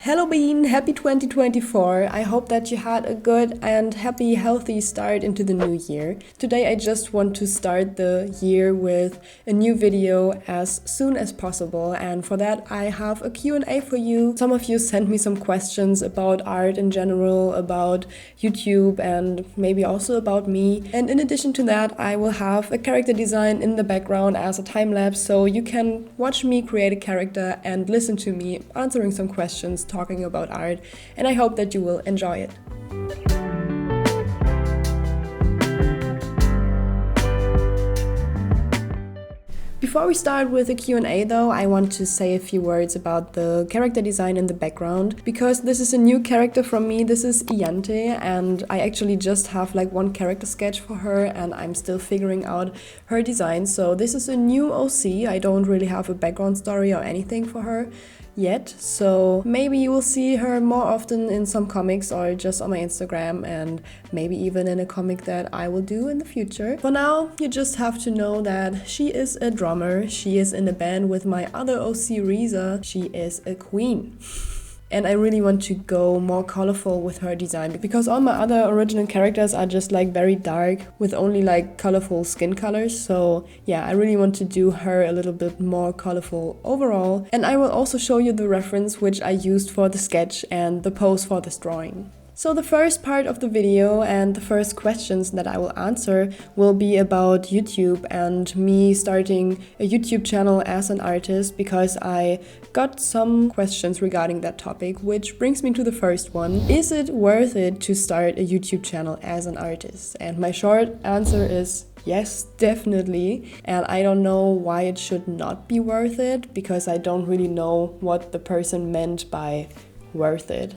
Hello Bean, happy 2024. I hope that you had a good and happy, healthy start into the new year. Today I just want to start the year with a new video as soon as possible, and for that I have a Q&A for you. Some of you sent me some questions about art in general, about YouTube and maybe also about me. And in addition to that, I will have a character design in the background as a time lapse, so you can watch me create a character and listen to me answering some questions, talking about art, and I hope that you will enjoy it. Before we start with the Q&A though, I want to say a few words about the character design in the background, because this is a new character from me. This is Iante, and I actually just have like one character sketch for her and I'm still figuring out her design. So this is a new OC. I don't really have a background story or anything for her yet, so maybe you will see her more often in some comics or just on my Instagram, and maybe even in a comic that I will do in the future. For now, you just have to know that she is a drummer, she is in a band with my other OC Reza, she is a queen. And I really want to go more colorful with her design, because all my other original characters are just like very dark with only like colorful skin colors. So yeah, I really want to do her a little bit more colorful overall. And I will also show you the reference which I used for the sketch and the pose for this drawing. So the first part of the video and the first questions that I will answer will be about YouTube and me starting a YouTube channel as an artist, because I got some questions regarding that topic, which brings me to the first one. Is it worth it to start a YouTube channel as an artist? And my short answer is yes, definitely. And I don't know why it should not be worth it, because I don't really know what the person meant by worth it.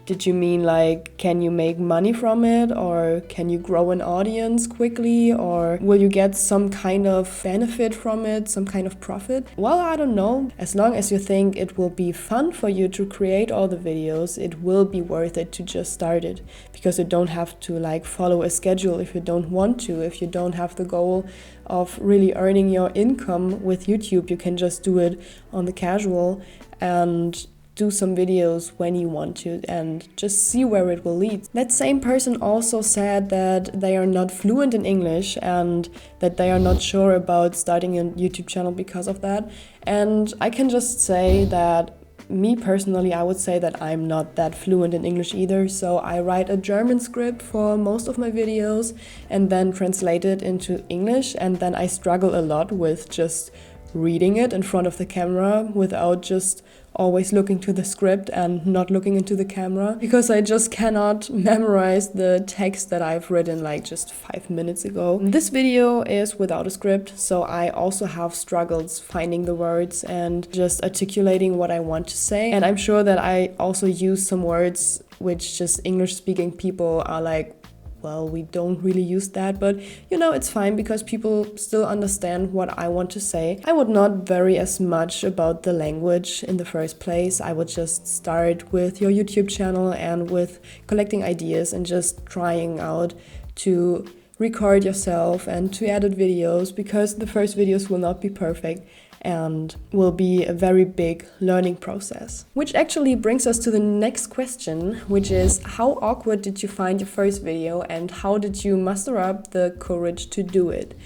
Did you mean like, can you make money from it, or can you grow an audience quickly, or will you get some kind of benefit from it, some kind of profit? Well, I don't know. As long as you think it will be fun for you to create all the videos, it will be worth it to just start it, because you don't have to like follow a schedule if you don't want to. If you don't have the goal of really earning your income with YouTube, you can just do it on the casual and do some videos when you want to and just see where it will lead. That same person also said that they are not fluent in English and that they are not sure about starting a YouTube channel because of that. And I can just say that me personally, I would say that I'm not that fluent in English either, so I write a German script for most of my videos and then translate it into English, and then I struggle a lot with just reading it in front of the camera without just always looking to the script and not looking into the camera, because I just cannot memorize the text that I've written like just 5 minutes ago. This video is without a script, so I also have struggles finding the words and just articulating what I want to say. And I'm sure that I also use some words which just English speaking people are like, well, we don't really use that, but you know, it's fine because people still understand what I want to say. I would not worry as much about the language in the first place. I would just start with your YouTube channel and with collecting ideas and just trying out to record yourself and to edit videos, because the first videos will not be perfect and will be a very big learning process. Which actually brings us to the next question, which is, how awkward did you find your first video and how did you muster up the courage to do it?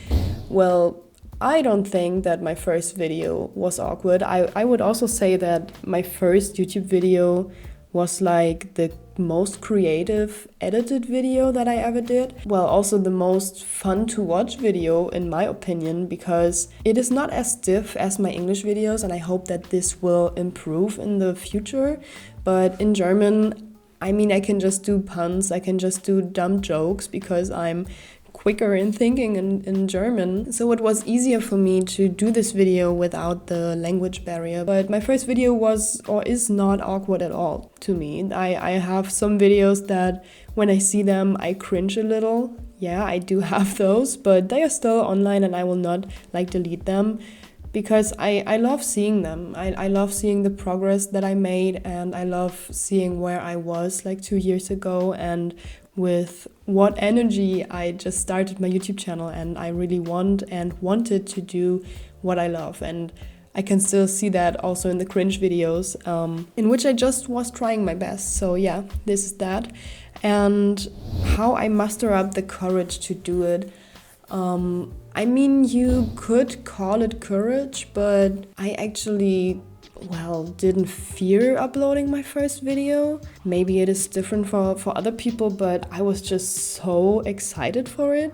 Well, I don't think that my first video was awkward. I would also say that my first YouTube video was like the most creative edited video that I ever did. Well, also the most fun to watch video in my opinion, because it is not as stiff as my English videos, and I hope that this will improve in the future. But in German, I mean, I can just do puns, I can just do dumb jokes because I'm quicker in thinking in German. So it was easier for me to do this video without the language barrier. But my first video was or is not awkward at all to me. I have some videos that when I see them, I cringe a little. Yeah, I do have those, but they are still online and I will not like delete them, because I love seeing them. I love seeing the progress that I made, and I love seeing where I was like 2 years ago and with what energy I just started my YouTube channel. And I really wanted to do what I love. And I can still see that also in the cringe videos, in which I just was trying my best. So yeah, this is that. And how I muster up the courage to do it. I mean, you could call it courage, but I actually, well, didn't fear uploading my first video. Maybe it is different for other people, but I was just so excited for it.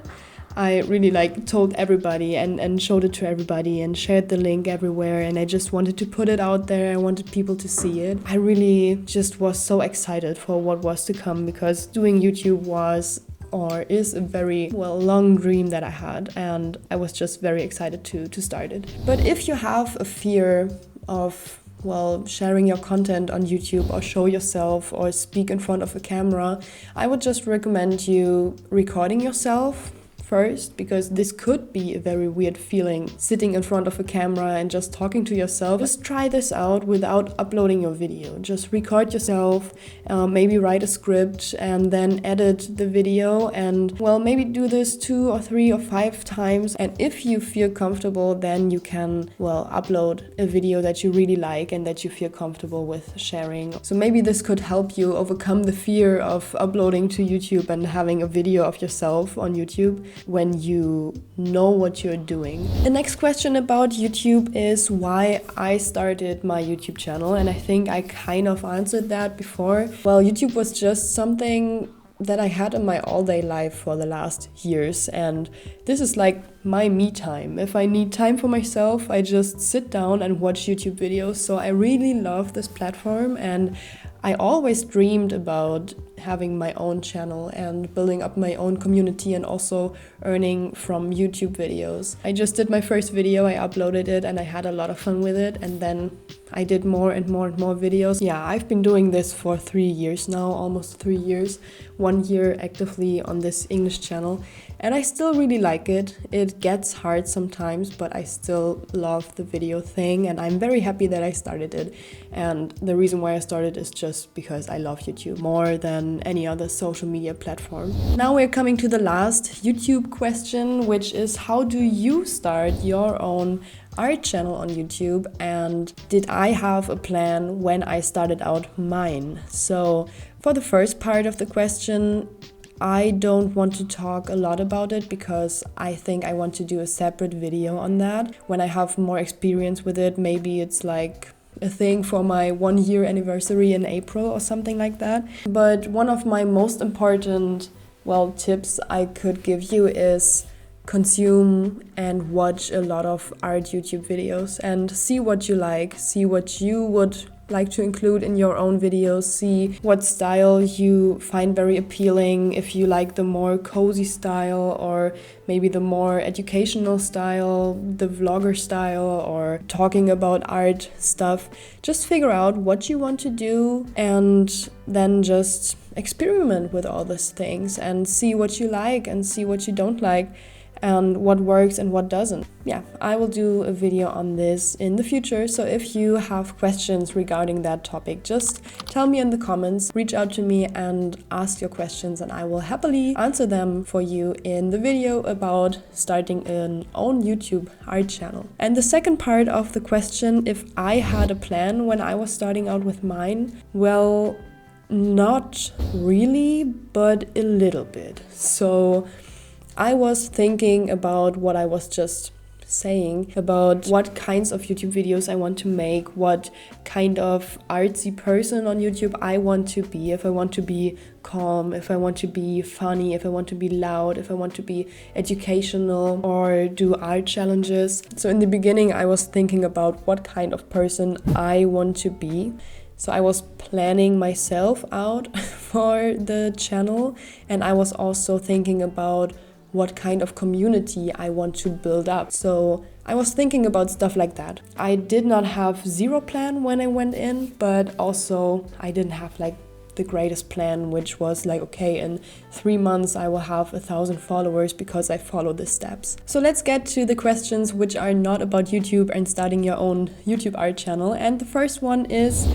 I really told everybody and showed it to everybody and shared the link everywhere, and I just wanted to put it out there. I wanted people to see it. I really just was so excited for what was to come, because doing YouTube was or is a very, well, long dream that I had, and I was just very excited to start it. But if you have a fear of, well, sharing your content on YouTube or show yourself or speak in front of a camera, I would just recommend you recording yourself first, because this could be a very weird feeling, sitting in front of a camera and just talking to yourself. Just try this out without uploading your video. Just record yourself, maybe write a script and then edit the video, and, well, maybe do this 2 or 3 or 5 times. And if you feel comfortable, then you can, well, upload a video that you really like and that you feel comfortable with sharing. So maybe this could help you overcome the fear of uploading to YouTube and having a video of yourself on YouTube when you know what you're doing. The next question about YouTube is why I started my YouTube channel, and I think I kind of answered that before. Well, YouTube was just something that I had in my all-day life for the last years, and this is like my me time. If I need time for myself, I just sit down and watch YouTube videos. So I really love this platform, and I always dreamed about having my own channel and building up my own community and also earning from YouTube videos. I just did my first video, I uploaded it, and I had a lot of fun with it, and then I did more and more and more videos. Yeah, I've been doing this for 3 years now, almost 3 years, 1 year actively on this English channel, and I still really like it. It gets hard sometimes, but I still love the video thing, and I'm very happy that I started it. And the reason why I started is just because I love YouTube more than any other social media platform. Now we're coming to the last YouTube question, which is, how do you start your own art channel on YouTube, and did I have a plan when I started out mine? So for the first part of the question, I don't want to talk a lot about it because I think I want to do a separate video on that when I have more experience with it. Maybe it's like a thing for my 1 year anniversary in April or something like that. But one of my most important, well, tips I could give you is consume and watch a lot of art YouTube videos and see what you like, see what you would like to include in your own videos, see what style you find very appealing, if you like the more cozy style or maybe the more educational style, the vlogger style, or talking about art stuff. Just figure out what you want to do and then just experiment with all these things and see what you like and see what you don't like, and what works and what doesn't. Yeah, I will do a video on this in the future, so if you have questions regarding that topic, just tell me in the comments, reach out to me and ask your questions, and I will happily answer them for you in the video about starting an own YouTube art channel. And the second part of the question, if I had a plan when I was starting out with mine, well, not really, but a little bit. So I was thinking about what I was just saying, about what kinds of YouTube videos I want to make, what kind of artsy person on YouTube I want to be, if I want to be calm, if I want to be funny, if I want to be loud, if I want to be educational or do art challenges. So in the beginning I was thinking about what kind of person I want to be. So I was planning myself out for the channel, and I was also thinking about what kind of community I want to build up. So I was thinking about stuff like that. I did not have zero plan when I went in, but also I didn't have like the greatest plan, which was like, okay, in 3 months I will have 1,000 followers because I follow the steps. So let's get to the questions which are not about YouTube and starting your own YouTube art channel. And the first one is,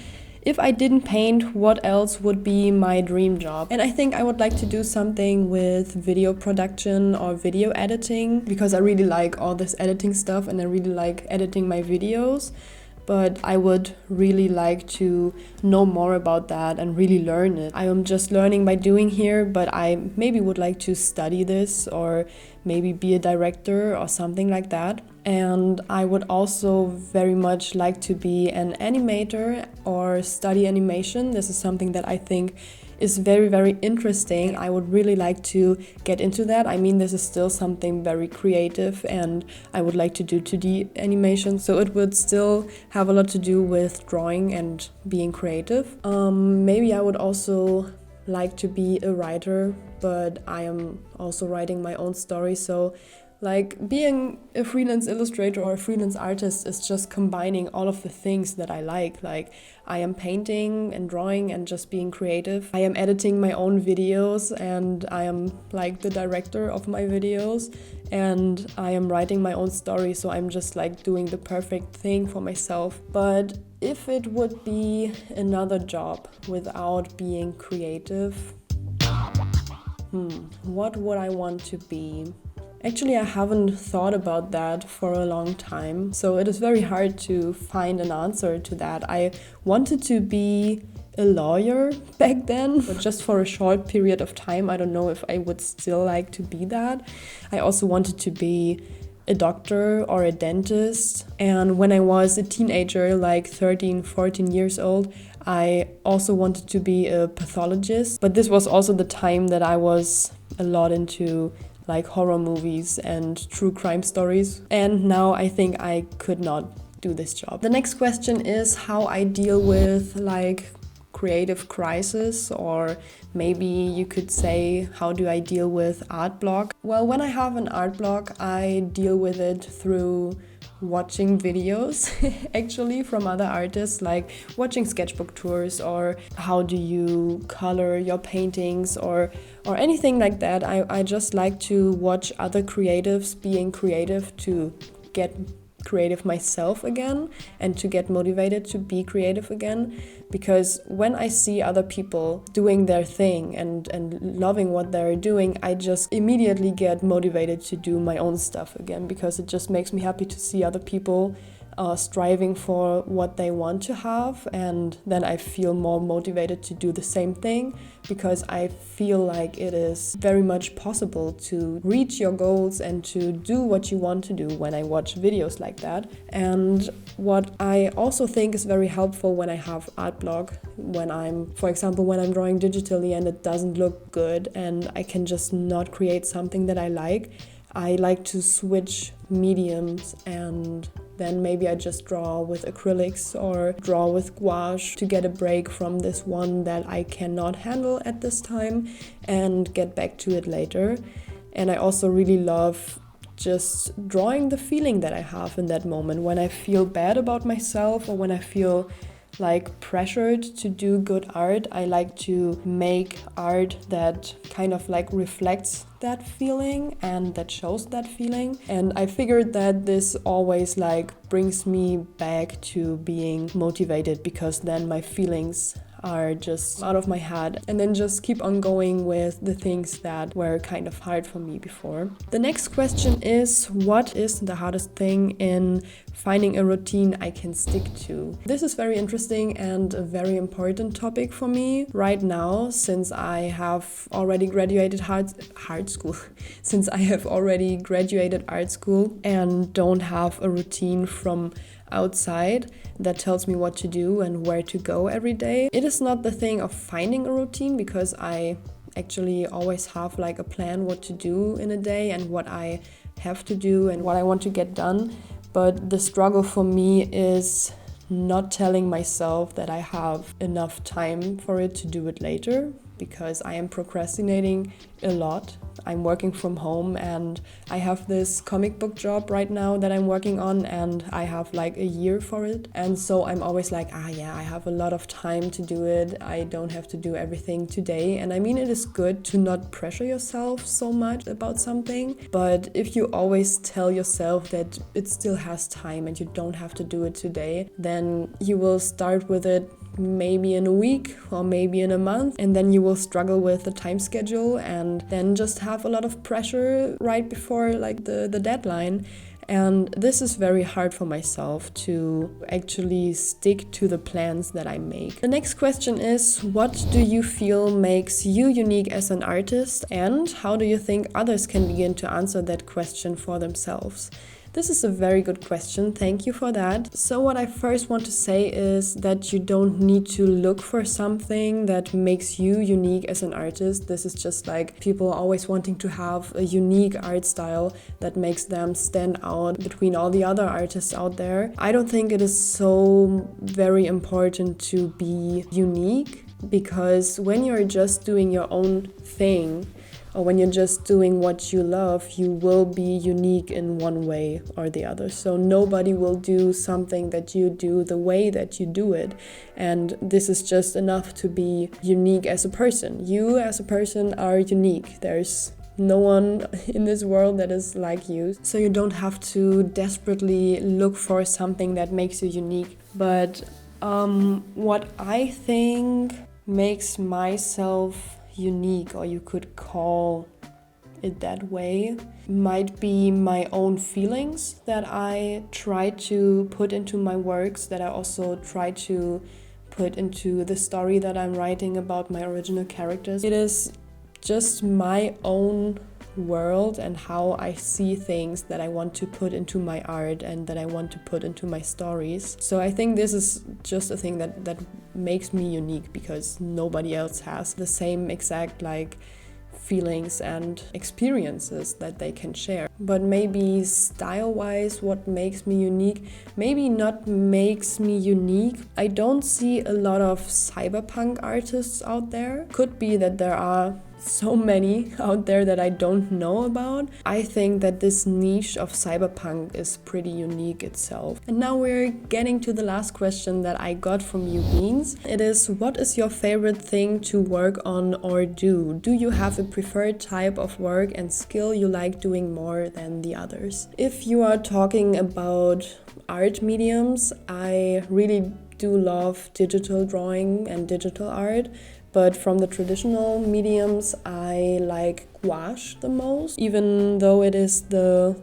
if I didn't paint, what else would be my dream job? And I think I would like to do something with video production or video editing, because I really like all this editing stuff and I really like editing my videos. But I would really like to know more about that and really learn it. I am just learning by doing here, but I maybe would like to study this or maybe be a director or something like that. And I would also very much like to be an animator or study animation. This is something that I think is very, very interesting. I would really like to get into that. I mean, this is still something very creative and I would like to do 2D animation. So it would still have a lot to do with drawing and being creative. Maybe I would also like to be a writer, but I am also writing my own story. So like being a freelance illustrator or a freelance artist is just combining all of the things that I like. Like I am painting and drawing and just being creative. I am editing my own videos and I am like the director of my videos and I am writing my own story. So I'm just like doing the perfect thing for myself. But if it would be another job without being creative, what would I want to be? Actually, I haven't thought about that for a long time, so it is very hard to find an answer to that. I wanted to be a lawyer back then, but just for a short period of time. I don't know if I would still like to be that. I also wanted to be a doctor or a dentist. And when I was a teenager, like 13, 14 years old, I also wanted to be a pathologist. But this was also the time that I was a lot into like horror movies and true crime stories. And now I think I could not do this job. The next question is how I deal with like creative crisis, or maybe you could say, how do I deal with art block? Well, when I have an art block, I deal with it through watching videos actually from other artists, like watching sketchbook tours or how do you color your paintings or anything like that. I just like to watch other creatives being creative to get creative myself again and to get motivated to be creative again, because when I see other people doing their thing and loving what they're doing, I just immediately get motivated to do my own stuff again, because it just makes me happy to see other people striving for what they want to have, and then I feel more motivated to do the same thing, because I feel like it is very much possible to reach your goals and to do what you want to do when I watch videos like that. And what I also think is very helpful when I have art block, when I'm, for example, when I'm drawing digitally and it doesn't look good and I can just not create something that I like to switch mediums, and then maybe I just draw with acrylics or draw with gouache to get a break from this one that I cannot handle at this time and get back to it later. And I also really love just drawing the feeling that I have in that moment. When I feel bad about myself or when I feel like pressured to do good art, I like to make art that kind of like reflects that feeling and that shows that feeling. And I figured that this always like brings me back to being motivated, because then my feelings are just out of my head and then just keep on going with the things that were kind of hard for me before. The next question is, what is the hardest thing in finding a routine I can stick to? This is very interesting and a very important topic for me right now, since I have already graduated art school since I have already graduated art school and don't have a routine from outside that tells me what to do and where to go every day. It is not the thing of finding a routine, because I actually always have like a plan what to do in a day and what I have to do and what I want to get done. But the struggle for me is not telling myself that I have enough time for it to do it later, because I am procrastinating a lot. I'm working from home and I have this comic book job right now that I'm working on, and I have like a year for it. And so I'm always like, I have a lot of time to do it. I don't have to do everything today. And I mean, it is good to not pressure yourself so much about something. But if you always tell yourself that it still has time and you don't have to do it today, then you will start with it maybe in a week or maybe in a month, and then you will struggle with the time schedule and then just have a lot of pressure right before like the deadline. And this is very hard for myself to actually stick to the plans that I make. The next question is, what do you feel makes you unique as an artist, and how do you think others can begin to answer that question for themselves? This is a very good question, thank you for that. So what I first want to say is that you don't need to look for something that makes you unique as an artist. This is just like people always wanting to have a unique art style that makes them stand out between all the other artists out there. I don't think it is so very important to be unique, because when you're just doing your own thing, or when you're just doing what you love, you will be unique in one way or the other. So nobody will do something that you do the way that you do it. And this is just enough to be unique as a person. You as a person are unique. There's no one in this world that is like you. So you don't have to desperately look for something that makes you unique. But what I think makes myself unique, or you could call it that way, might be my own feelings that I try to put into my works, that I also try to put into the story that I'm writing about my original characters. It is just my own world and how I see things that I want to put into my art and that I want to put into my stories. So I think this is just a thing that makes me unique, because nobody else has the same exact like feelings and experiences that they can share. But maybe style-wise, what makes me unique, maybe not makes me unique. I don't see a lot of cyberpunk artists out there. Could be that there are so many out there that I don't know about. I think that this niche of cyberpunk is pretty unique itself. And now we're getting to the last question that I got from you beings. It is, what is your favorite thing to work on or do? Do you have a preferred type of work and skill you like doing more than the others? If you are talking about art mediums, I really do love digital drawing and digital art. But from the traditional mediums, I like gouache the most, even though it is the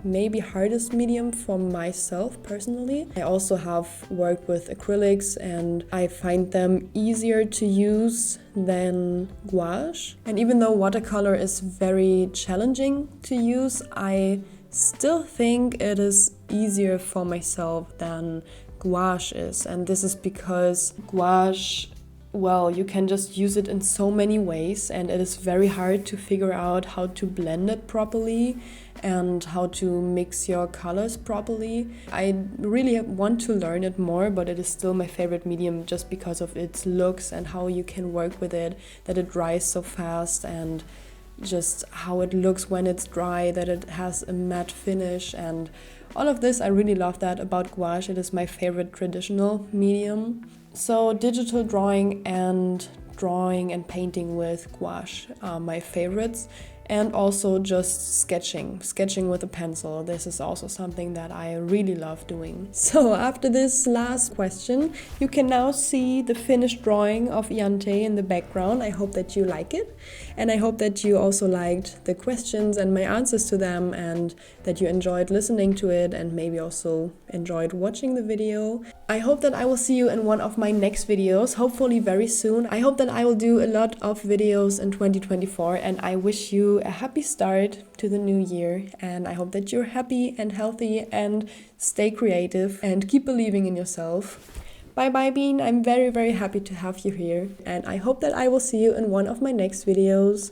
maybe hardest medium for myself personally. I also have worked with acrylics and I find them easier to use than gouache. And even though watercolor is very challenging to use, I still think it is easier for myself than gouache is. And this is because gouache, well, you can just use it in so many ways, and it is very hard to figure out how to blend it properly and how to mix your colors properly. I really want to learn it more, but it is still my favorite medium just because of its looks and how you can work with it, that it dries so fast, and just how it looks when it's dry, that it has a matte finish, and all of this. I really love that about gouache. It is my favorite traditional medium. So digital drawing and painting with gouache are my favorites. And also just sketching with a pencil. This is also something that I really love doing. So after this last question, you can now see the finished drawing of Iante in the background. I hope that you like it. And I hope that you also liked the questions and my answers to them, and that you enjoyed listening to it and maybe also enjoyed watching the video. I hope that I will see you in one of my next videos, hopefully very soon. I hope that I will do a lot of videos in 2024, and I wish you a happy start to the new year, and I hope that you're happy and healthy and stay creative and keep believing in yourself. Bye bye Bean, I'm very happy to have you here, and I hope that I will see you in one of my next videos.